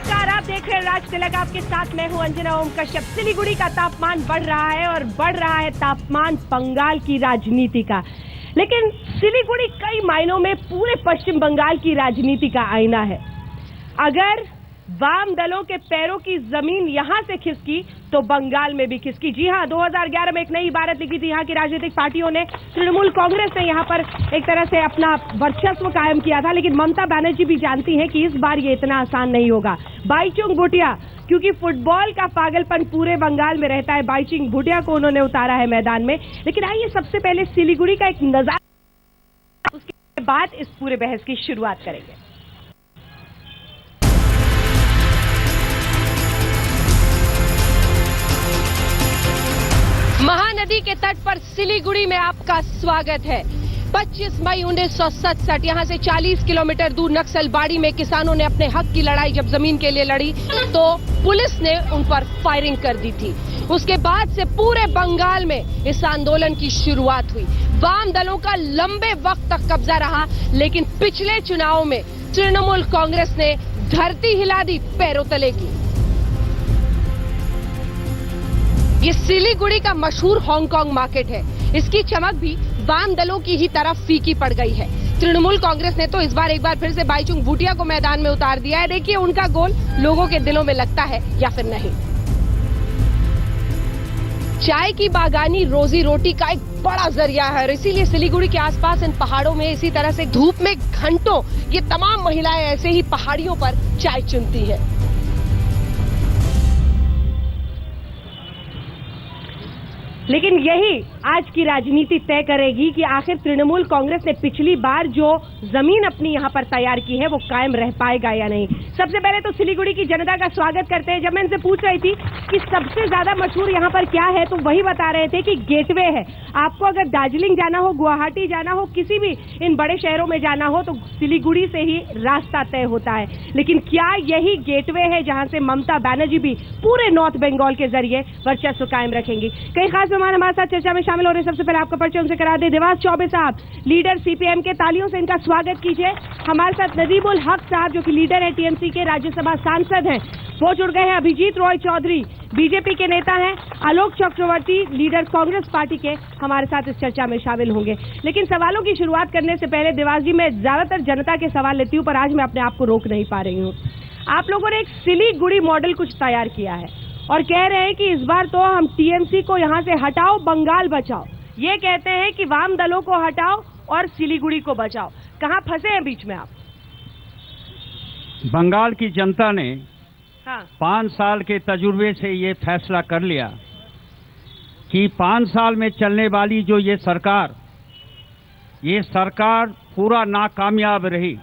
नमस्कार, आप देख रहे हैं राज तिलक, आपके साथ मैं हूं अंजना ओम कश्यप। सिलीगुड़ी का तापमान बढ़ रहा है और बढ़ रहा है तापमान बंगाल की राजनीति का। लेकिन सिलीगुड़ी कई मायनों में पूरे पश्चिम बंगाल की राजनीति का आईना है। अगर वाम दलों के पैरों की जमीन यहां से खिसकी तो बंगाल में भी खिसकी। जी हां, 2011 में एक नई इबारत लिखी थी यहां की राजनीतिक पार्टियों ने। तृणमूल कांग्रेस ने यहां पर एक तरह से अपना वर्चस्व कायम किया था, लेकिन ममता बनर्जी भी जानती हैं कि इस बार ये इतना आसान नहीं होगा। बाईचुंग भूटिया, क्योंकि फुटबॉल का पागलपन पूरे बंगाल में रहता है, बाईचुंग भूटिया को उन्होंने उतारा है मैदान में। लेकिन आइए सबसे पहले सिलीगुड़ी का एक नजारा, उसके बाद इस पूरे बहस की शुरुआत करेंगे। महानदी के तट पर सिलीगुड़ी में आपका स्वागत है। 25 मई 1967 यहां से 40 किलोमीटर दूर नक्सलबाड़ी में किसानों ने अपने हक की लड़ाई जब जमीन के लिए लड़ी तो पुलिस ने उन पर फायरिंग कर दी थी। उसके बाद से पूरे बंगाल में इस आंदोलन की शुरुआत हुई। वाम दलों का लंबे वक्त तक कब्जा रहा, लेकिन पिछले चुनाव में तृणमूल कांग्रेस ने धरती हिला दी पैरों तले की। ये सिलीगुड़ी का मशहूर हांगकांग मार्केट है। इसकी चमक भी वाम दलों की ही तरफ फीकी पड़ गई है। तृणमूल कांग्रेस ने तो इस बार एक बार फिर से बाईचुंग भूटिया को मैदान में उतार दिया है। देखिए उनका गोल लोगों के दिलों में लगता है या फिर नहीं। चाय की बागानी रोजी रोटी का एक बड़ा जरिया है और इसीलिए सिलीगुड़ी के आसपास इन पहाड़ों में इसी तरह से धूप में घंटों ये तमाम महिलाएं ऐसे ही पहाड़ियों पर चाय चुनती है। लेकिन यही आज की राजनीति तय करेगी कि आखिर तृणमूल कांग्रेस ने पिछली बार जो जमीन अपनी यहां पर तैयार की है वो कायम रह पाएगा या नहीं। सबसे पहले तो सिलीगुड़ी की जनता का स्वागत करते हैं। जब मैं इनसे पूछ रही थी कि सबसे ज्यादा मशहूर यहां पर क्या है तो वही बता रहे थे कि गेटवे है। आपको अगर दार्जिलिंग जाना हो, गुवाहाटी जाना हो, किसी भी इन बड़े शहरों में जाना हो तो सिलीगुड़ी से ही रास्ता तय होता है। लेकिन क्या यही गेटवे है जहां से ममता बनर्जी भी पूरे नॉर्थ बंगाल के जरिए वर्चस्व कायम रखेंगी? कई खास मेहमान हमारे साथ चर्चा में शामिल हो रहे हैं। सबसे पहले आपका परिचय उनसे करा दे। देवास चौबे साहब, लीडर सीपीएम के, तालियों से इनका स्वागत कीजिए। हमारे साथ नदीमुल हक साहब जो कि लीडर है टीएमसी के, राज्यसभा सांसद हैं, वो जुड़ गए हैं। अभिजीत रॉय चौधरी बीजेपी के नेता हैं। आलोक चक्रवर्ती लीडर कांग्रेस पार्टी के हमारे साथ इस चर्चा में शामिल होंगे। लेकिन सवालों की शुरुआत करने से पहले देवास जी, मैं ज्यादातर जनता के सवाल लेती हूँ पर आज मैं अपने आप को रोक नहीं पा रही हूँ। आप लोगों ने एक सिलीगुड़ी मॉडल कुछ तैयार किया है और कह रहे हैं कि इस बार तो हम टीएमसी को यहां से हटाओ, बंगाल बचाओ। ये कहते हैं कि वाम दलों को हटाओ और सिलीगुड़ी को बचाओ। कहां फंसे हैं बीच में आप? बंगाल की जनता ने 5 साल के तजुर्बे से ये फैसला कर लिया कि 5 साल में चलने वाली जो ये सरकार पूरा नाकामयाब रही।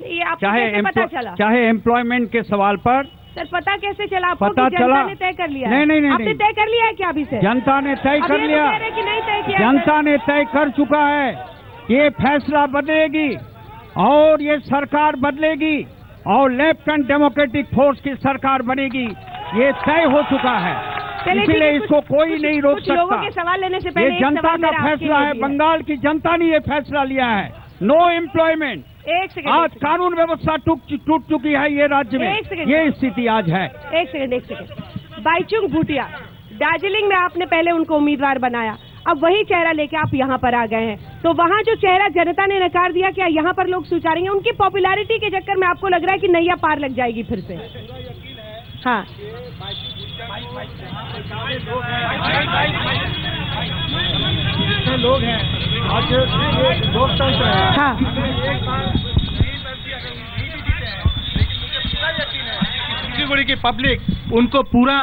ये आपको कैसे पता चला? चाहे एम्प्लॉयमेंट के सवाल पर। सर पता कैसे चला आपको? पता कि चला, जनता ने तय कर लिया? नहीं, आपने तय कर लिया है क्या अभी से? जनता ने तय कर लिया। कि नहीं तय किया? जनता ने तय कर चुका है। ये फैसला बदलेगी और ये सरकार बदलेगी और लेफ्ट एंड डेमोक्रेटिक फोर्स की सरकार बनेगी। ये तय हो चुका है, इसलिए इसको कोई नहीं रोक सकता। लोगों के सवाल लेने से पहले ये जनता का फैसला है। बंगाल की जनता ने ये फैसला लिया है। Know employment. आज कानून व्यवस्था टूट चुकी है ये राज्य में। ये स्थिति आज है। एक सेकंड। बाईचुंग भूटिया, दार्जिलिंग में आपने पहले उनको उम्मीदवार बनाया, अब वही चेहरा लेके आप यहाँ पर आ गए हैं, तो वहाँ जो चेहरा जनता ने नकार दिया, क्या यहाँ पर लोग स्वीकारेंगे? उनकी पॉपुलैरिटी के चक्कर में आपको लग रहा है कि नैया पार लग जाएगी फिर से? हाँ, लोग हैं आज लोकतंत्र है। हाँ, सिलीगुड़ी की पब्लिक उनको पूरा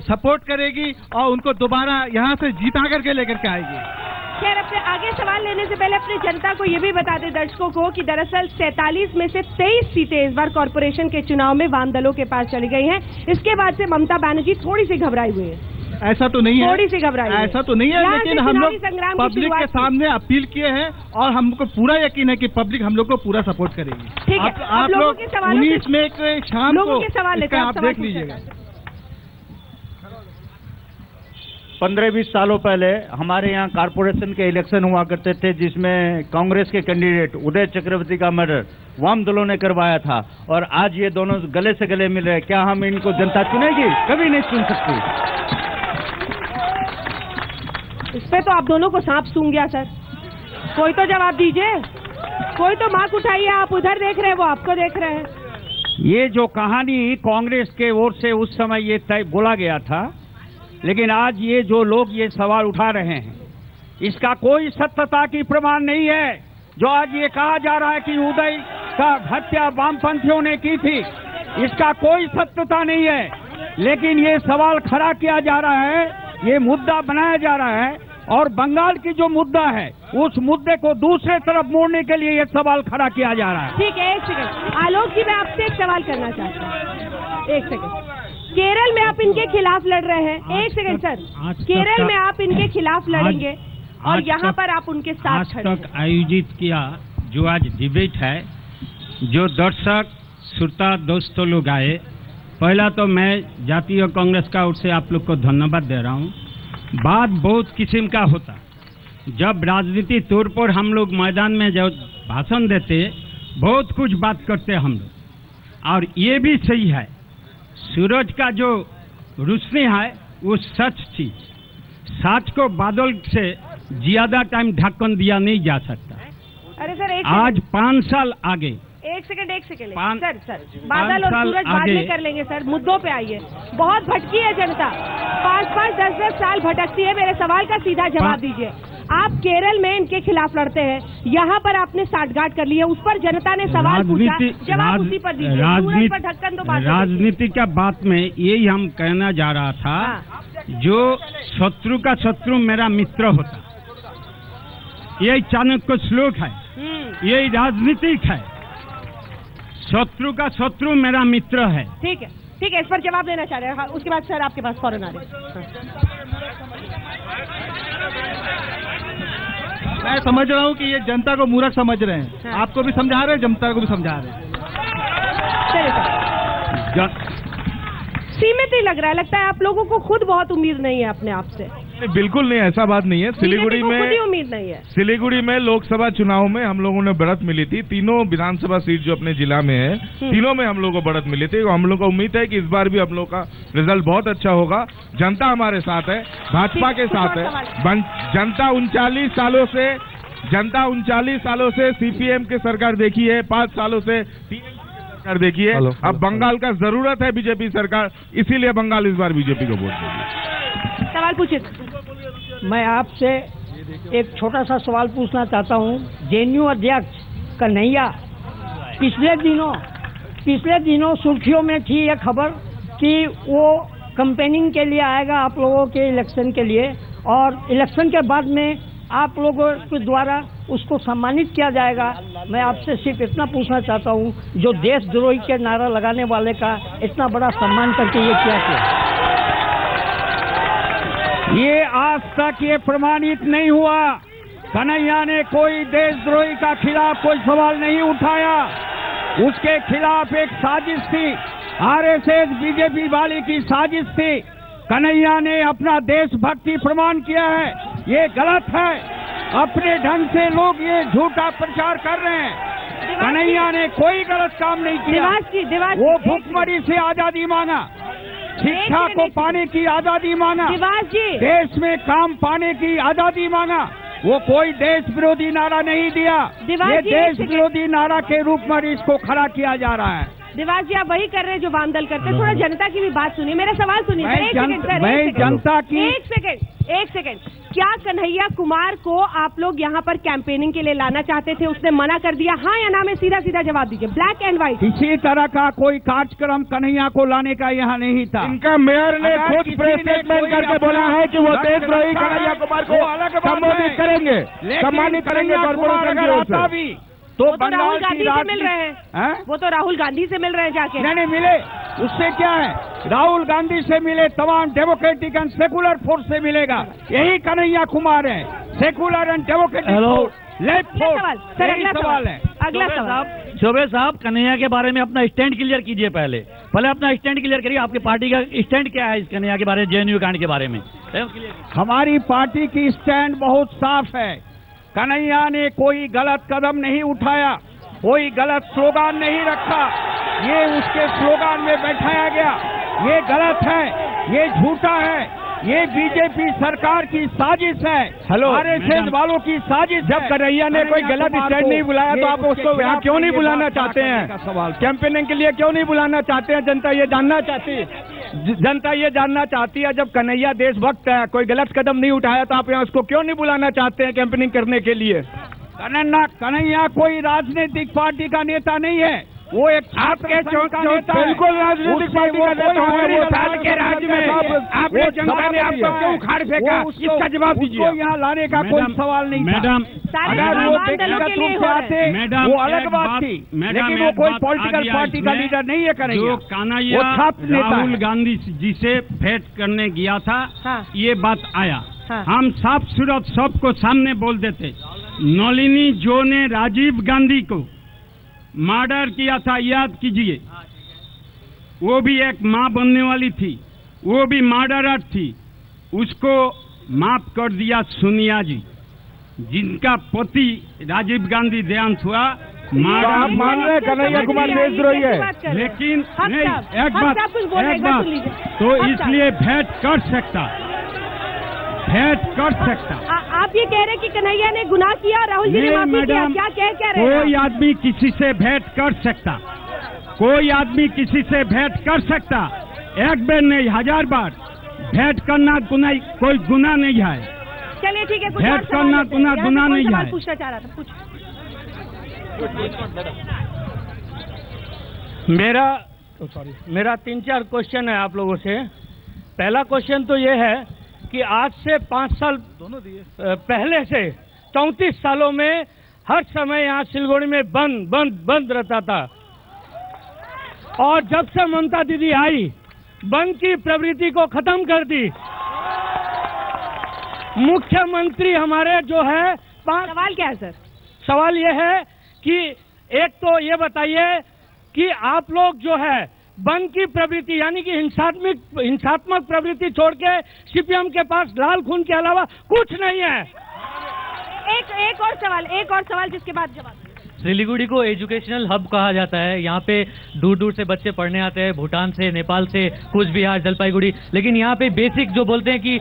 सपोर्ट करेगी और उनको दोबारा यहाँ से जीता करके लेकर के आएगी। खैर, अपने आगे सवाल लेने से पहले अपनी जनता को ये भी बता दें, दर्शकों को, कि दरअसल 47 में से 23 सीटें इस बार कॉर्पोरेशन के चुनाव में वाम दलों के पास चली गई हैं। इसके बाद से ममता बनर्जी थोड़ी सी घबराई हुई है। ऐसा तो नहीं है, थोड़ी सी घबराई, ऐसा तो नहीं है, लेकिन हम लोग पब्लिक के सामने अपील किए हैं और हमको पूरा यकीन है कि पब्लिक हम लोग को पूरा सपोर्ट करेगी। ठीक है, आप लोग 19 में शाम को आप देख लीजिएगा। 15-20 सालों पहले हमारे यहाँ कारपोरेशन के इलेक्शन हुआ करते थे, जिसमें कांग्रेस के कैंडिडेट उदय चक्रवर्ती का मर्डर वाम दलों ने करवाया था, और आज ये दोनों गले से गले मिल रहे हैं। क्या हम इनको जनता चुनेगी? कभी नहीं चुन सकती। इस पे तो आप दोनों को सांप सूंघ गया सर। कोई तो जवाब दीजिए, कोई तो मार्क उठाइए। आप उधर देख रहे हैं, वो आपको देख रहे हैं। ये जो कहानी कांग्रेस के ओर से उस समय ये तय बोला गया था, लेकिन आज ये जो लोग ये सवाल उठा रहे हैं, इसका कोई सत्यता की प्रमाण नहीं है। जो आज ये कहा जा रहा है कि उदय का हत्या वामपंथियों ने की थी, इसका कोई सत्यता नहीं है। लेकिन ये सवाल खड़ा किया जा रहा है, ये मुद्दा बनाया जा रहा है, और बंगाल की जो मुद्दा है उस मुद्दे को दूसरे तरफ मोड़ने के लिए ये सवाल खड़ा किया जा रहा है। ठीक है, एक सेकंड आलोक जी, मैं आपसे एक सवाल करना चाहता हूँ। एक सेकंड, केरल में आप इनके खिलाफ लड़ रहे हैं। एक सेकंड सर, केरल में आप इनके खिलाफ लड़ेंगे और यहाँ पर आप उनके साथ खड़े हैं। आज तक आयोजित किया जो आज डिबेट है, जो दर्शक श्रोता दोस्तों लोग आए, पहला तो मैं जातीय कांग्रेस का ओर से आप लोग को धन्यवाद दे रहा हूँ। बात बहुत किस्म का होता, जब राजनीति तौर पर हम लोग मैदान में जब भाषण देते बहुत कुछ बात करते हम लोग, और ये भी सही है, सूरज का जो रोशनी है वो सच थी। सच को बादल से ज्यादा टाइम ढक्कन दिया नहीं जा सकता। अरे सर, एक आज 5 साल आगे, एक सेकंड सर, बादल और सूरज बाद में कर लेंगे सर, मुद्दों पे आइए। बहुत भटकी है जनता, 5-5, 10-10 साल भटकती है। मेरे सवाल का सीधा जवाब दीजिए। आप केरल में इनके खिलाफ लड़ते हैं, यहाँ पर आपने साठगांठ कर ली है, उस पर जनता ने सवाल पूछा, जवाब उसी पर दीजिए। सूरज पर ढक्कन तो बात राजनीति का बात में यही हम कहना जा रहा था। जो शत्रु का शत्रु मेरा मित्र होता, यही चाणक्य श्लोक है, यही राजनीतिक है। शत्रु का शत्रु मेरा मित्र है। ठीक है, ठीक है, इस पर जवाब देना चाह रहे हैं। उसके बाद सर आपके पास फौरन आ रहे हैं। मैं समझ रहा हूँ कि ये जनता को मूर्ख समझ रहे हैं। आपको भी समझा रहे हैं, जनता को भी समझा रहे हैं। चलिए सर, सीमित ही लग रहा है, लगता है आप लोगों को खुद बहुत उम्मीद नहीं है अपने आप से। बिल्कुल नहीं, ऐसा बात नहीं है। सिलीगुड़ी में खुद ही उम्मीद नहीं है। सिलीगुड़ी में लोकसभा चुनाव में हम लोगों ने बढ़त मिली थी। तीनों विधानसभा सीट जो अपने जिला में है, तीनों में हम लोगों को बढ़त मिली थी। हम लोग को उम्मीद है कि इस बार भी हम लोग का रिजल्ट बहुत अच्छा होगा। जनता हमारे साथ है, भाजपा के साथ है। जनता 39 सालों से सीपीएम की सरकार देखी है, 5 सालों से सरकार देखी है। अब बंगाल का जरूरत है बीजेपी सरकार, इसीलिए बंगाल इस बार बीजेपी को वोट देगी। सवाल पूछिए। मैं आपसे एक छोटा सा सवाल पूछना चाहता हूँ। जेएनयू अध्यक्ष कन्हैया पिछले दिनों सुर्खियों में थी ये खबर कि वो कैंपेनिंग के लिए आएगा आप लोगों के इलेक्शन के लिए, और इलेक्शन के बाद में आप लोगों के द्वारा उसको सम्मानित किया जाएगा। मैं आपसे सिर्फ इतना पूछना चाहता हूँ, जो देशद्रोही के नारा लगाने वाले का इतना बड़ा सम्मान करके ये क्या किया? ये आज तक ये प्रमाणित नहीं हुआ। कन्हैया ने कोई देशद्रोही का खिलाफ कोई सवाल नहीं उठाया। उसके खिलाफ एक साजिश थी, आरएसएस बीजेपी वाली की साजिश थी। कन्हैया ने अपना देशभक्ति प्रमाण किया है, ये गलत है। अपने ढंग से लोग ये झूठा प्रचार कर रहे हैं। कन्हैया ने कोई गलत काम नहीं किया। वो भूखमरी से आजादी मांगा, शिक्षा को पाने की आजादी मांगा, देश में काम पाने की आजादी मांगा। वो कोई देश विरोधी नारा नहीं दिया। ये देश विरोधी नारा के रूप में इसको खड़ा किया जा रहा है। देवास जी, आप वही कर रहे हैं जो वाम दल करते हैं। थोड़ा जनता की भी बात सुनिए, मेरा सवाल सुनिए। एक सेकंड, क्या कन्हैया कुमार को आप लोग यहाँ पर कैंपेनिंग के लिए लाना चाहते थे? उसने मना कर दिया, हाँ या ना में सीधा सीधा जवाब दीजिए, ब्लैक एंड व्हाइट। किसी तरह का कोई कार्यक्रम कन्हैया को लाने का यहाँ नहीं था। इनका मेयर ने खुद प्रेस स्टेटमेंट करके बोला है कि वो देशद्रोही कन्हैया कुमार को सम्मानित करेंगे, कॉर्पोरेशन की। तो राहुल गांधी से मिल रहे हैं, वो तो राहुल गांधी से मिल रहे हैं जाके। नहीं मिले, उससे क्या है? राहुल गांधी से मिले, तमाम डेमोक्रेटिक एंड सेकुलर फोर्स से मिलेगा। यही कन्हैया कुमार है, secular and democratic left force. अगला सवाल है। चौबे साहब, कन्हैया के बारे में अपना स्टैंड क्लियर कीजिए पहले। पहले अपना स्टैंड क्लियर करिए, आपकी पार्टी का स्टैंड क्या है इस कन्हैया के बारे में, जेएनयू कांड के बारे में? हमारी पार्टी की स्टैंड बहुत साफ है। कन्हैया ने कोई गलत कदम नहीं उठाया, कोई गलत स्लोगान नहीं रखा, ये उसके स्लोगान में बैठाया गया, ये गलत है, ये झूठा है, ये बीजेपी सरकार की साजिश है, आरएसएस वालों की साजिश। जब कन्हैया ने कोई गलत स्टैंड नहीं बुलाया तो आप उसको यहाँ क्यों नहीं बुलाना चाहते हैं? कैंपेनिंग के लिए क्यों नहीं बुलाना चाहते हैं? जनता ये जानना चाहती है, जनता ये जानना चाहती है। जब कन्हैया देशभक्त है, कोई गलत कदम नहीं उठाया तो आप यहाँ उसको क्यों नहीं बुलाना चाहते हैं कैंपेनिंग करने के लिए? कन्हैया कोई राजनीतिक पार्टी का नेता नहीं है, वो एक आपके बिल्कुल राजनीतिक पार्टी का नेता है। वो साल के राज्य में आपने जनता ने आपको क्यों उखाड़ फेंका, इसका जवाब दीजिए। यहाँ लाने का कोई सवाल नहीं मैडम, अगर वो व्यक्तिगत रूप से आते वो अलग बात थी, लेकिन वो कोई पॉलिटिकल पार्टी का लीडर नहीं है। कन्हैया जो कान्हैया राहुल गांधी जी से भेंट करने गया था, ये बात आया, हम साफ सूरत सबको सामने बोल देते। नलिनी जो ने राजीव गांधी को मर्डर किया था, याद कीजिए, वो भी एक मां बनने वाली थी, वो भी मर्डरर थी, उसको माफ कर दिया सोनिया जी, जिनका पति राजीव गांधी देहांत हुआ। आप मान रहे कन्हैया कुमार देशद्रोही है, लेकिन नहीं, एक बात तो इसलिए भेंट कर सकता। आप ये कह रहे हैं कि कन्हैया ने गुनाह किया, राहुल जी ने माफी किया, क्या कह रहे हैं? कोई आदमी किसी से भेंट कर सकता, कोई आदमी किसी से भेंट कर सकता, एक बार नहीं 1000 बार। भेंट करना कोई गुनाह नहीं है। चलिए ठीक है, भेंट करना गुनाह नहीं है। पूछना चाह रहा था, पूछ। मेरा 3-4 क्वेश्चन है आप लोगों से। पहला क्वेश्चन तो ये है कि आज से 5 साल पहले से 34 सालों में हर समय यहाँ सिलगुड़ी में बंद रहता था, और जब से ममता दीदी आई बंद की प्रवृत्ति को खत्म कर दी। मुख्यमंत्री हमारे जो है सवाल क्या है सर? सवाल ये है कि एक तो ये बताइए कि आप लोग जो है बंद की प्रवृत्ति यानी कि हिंसात्मक प्रवृत्ति छोड़ के सीपीएम के पास लाल खून के अलावा कुछ नहीं है। एक और सवाल जिसके बाद जवाब। सिलीगुड़ी को एजुकेशनल हब कहा जाता है, यहाँ पे दूर दूर से बच्चे पढ़ने आते हैं, भूटान से, नेपाल से, कूच बिहार, जलपाईगुड़ी, लेकिन यहाँ पे बेसिक जो बोलते हैं कि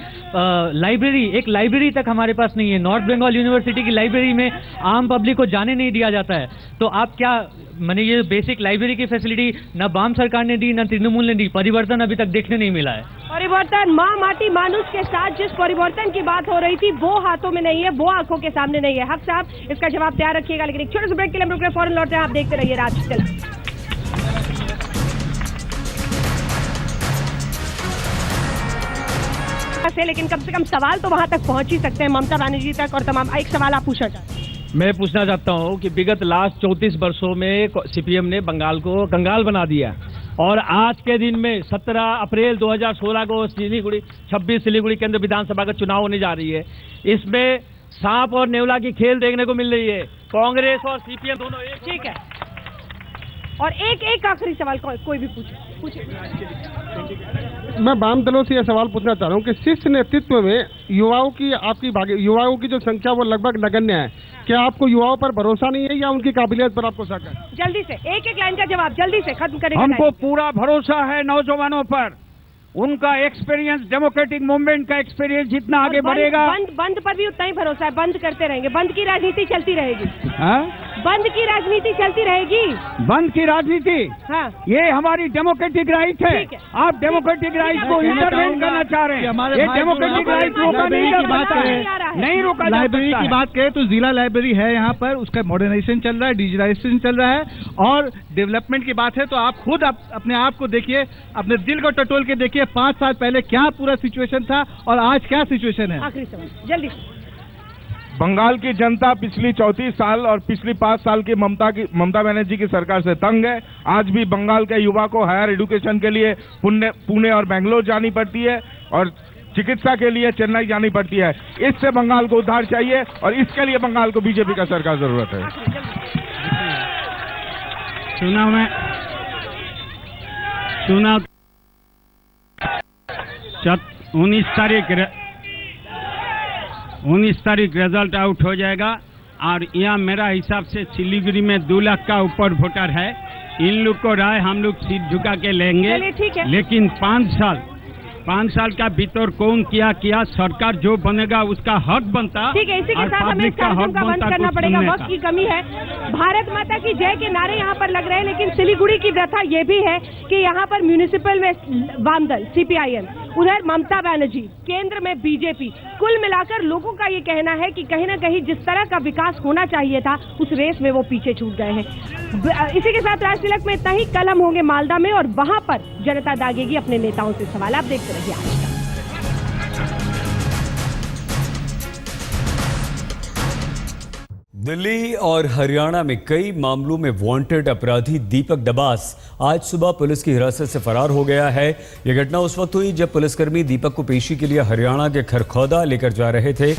एक लाइब्रेरी तक हमारे पास नहीं है। नॉर्थ बंगाल यूनिवर्सिटी की लाइब्रेरी में आम पब्लिक को जाने नहीं दिया जाता है। तो आप क्या माने, ये बेसिक लाइब्रेरी की फैसिलिटी न वाम सरकार ने दी, न तृणमूल ने दी, परिवर्तन अभी तक देखने नहीं मिला है। परिवर्तन माँ माटी मानुष के साथ जिस परिवर्तन की बात हो रही थी वो हाथों में नहीं है, वो आंखों के सामने नहीं है। हक साहब इसका जवाब तैयार रखिएगा, लेकिन एक छोटे से ब्रेक के लिए हम रुक रहे हैं, फौरन लौट रहे हैं, आप देखते रहिए राज चला। लेकिन कम से कम सवाल तो वहां तक पहुंच ही सकते हैं, ममता बनर्जी तक और तमाम। एक सवाल आप पूछना चाहते हैं? मैं पूछना चाहता हूं कि विगत लास्ट 34 वर्षों में सीपीएम ने बंगाल को कंगाल बना दिया, और आज के दिन में 17 अप्रैल 2016 को सिलीगुड़ी 26 सिलीगुड़ी केंद्र विधानसभा का चुनाव होने जा रही है। इसमें सांप और नेवला की खेल देखने को मिल रही है, कांग्रेस और सीपीएम दोनों एक। ठीक है, और एक आखिरी सवाल कोई भी पूछे। मैं वाम दलों से यह सवाल पूछना चाह रहा हूँ कि शीर्ष नेतृत्व में युवाओं की जो संख्या वो लगभग नगण्य है, क्या आपको युवाओं पर भरोसा नहीं है या उनकी काबिलियत पर आपको शक है? जल्दी से एक लाइन का जवाब, जल्दी से खत्म करेंगे। हमको पूरा भरोसा है नौजवानों पर, उनका एक्सपीरियंस, डेमोक्रेटिक मूवमेंट का एक्सपीरियंस जितना आगे बढ़ेगा। बंद पर भी उतना ही भरोसा है, बंद करते रहेंगे, बंद की राजनीति चलती रहेगी। बंद की राजनीति चलती रहेगी। बंद की राजनीति, हाँ, ये हमारी डेमोक्रेटिक राइट है। आप डेमोक्रेटिक राइट को इंटरवेन करना चाह रहे हैं, ये डेमोक्रेटिक राइट रोका नहीं रोका। लाइब्रेरी की बात करें तो जिला लाइब्रेरी है यहाँ पर, उसका मॉडर्नाइजेशन चल रहा है, डिजिटाइजेशन चल रहा है, और डेवलपमेंट की बात है तो आप खुद अपने आप को देखिए, अपने दिल को टटोल के देखिए 5 साल पहले क्या पूरा सिचुएशन था और आज क्या सिचुएशन है। आखिरी सवाल जल्दी। बंगाल की जनता पिछली 34 साल और पिछली 5 साल की ममता बनर्जी की सरकार से तंग है। आज भी बंगाल के युवा को हायर एजुकेशन के लिए पुणे और बेंगलोर जानी पड़ती है, और चिकित्सा के लिए चेन्नई जानी पड़ती है। इससे बंगाल को उद्धार चाहिए, और इसके लिए बंगाल को बीजेपी का सरकार जरूरत है। चुनाव में चुनाव 19 तारीख रिजल्ट आउट हो जाएगा और यहाँ मेरा हिसाब से सिलीगुड़ी में 2 लाख का ऊपर वोटर है। इन लोग को राय हम लोग सीट झुका के लेंगे, ठीक है। लेकिन 5 साल का भीतर कौन किया सरकार जो बनेगा उसका हक बनता। ठीक है, इसी के साथ हमें इस कार्यक्रम का बंद करना पड़ेगा, वक्त की कमी है। भारत माता की जय के नारे यहाँ पर लग रहे हैं, लेकिन सिलीगुड़ी की व्यथा ये भी है कि यहाँ पर म्यूनिसिपल में वामदल CPIM, उधर ममता बनर्जी, केंद्र में बीजेपी, कुल मिलाकर लोगों का ये कहना है कि कहीं ना कहीं जिस तरह का विकास होना चाहिए था उस रेस में वो पीछे छूट गए हैं। इसी के साथ राज तिलक में इतना ही। कल हम होंगे मालदा में और वहां पर जनता दागेगी अपने नेताओं से सवाल। आप देखते रहिए आज तक। दिल्ली और हरियाणा में कई मामलों में वांटेड अपराधी दीपक डबास आज सुबह पुलिस की हिरासत से फरार हो गया है। यह घटना उस वक्त हुई जब पुलिसकर्मी दीपक को पेशी के लिए हरियाणा के खरखौदा लेकर जा रहे थे।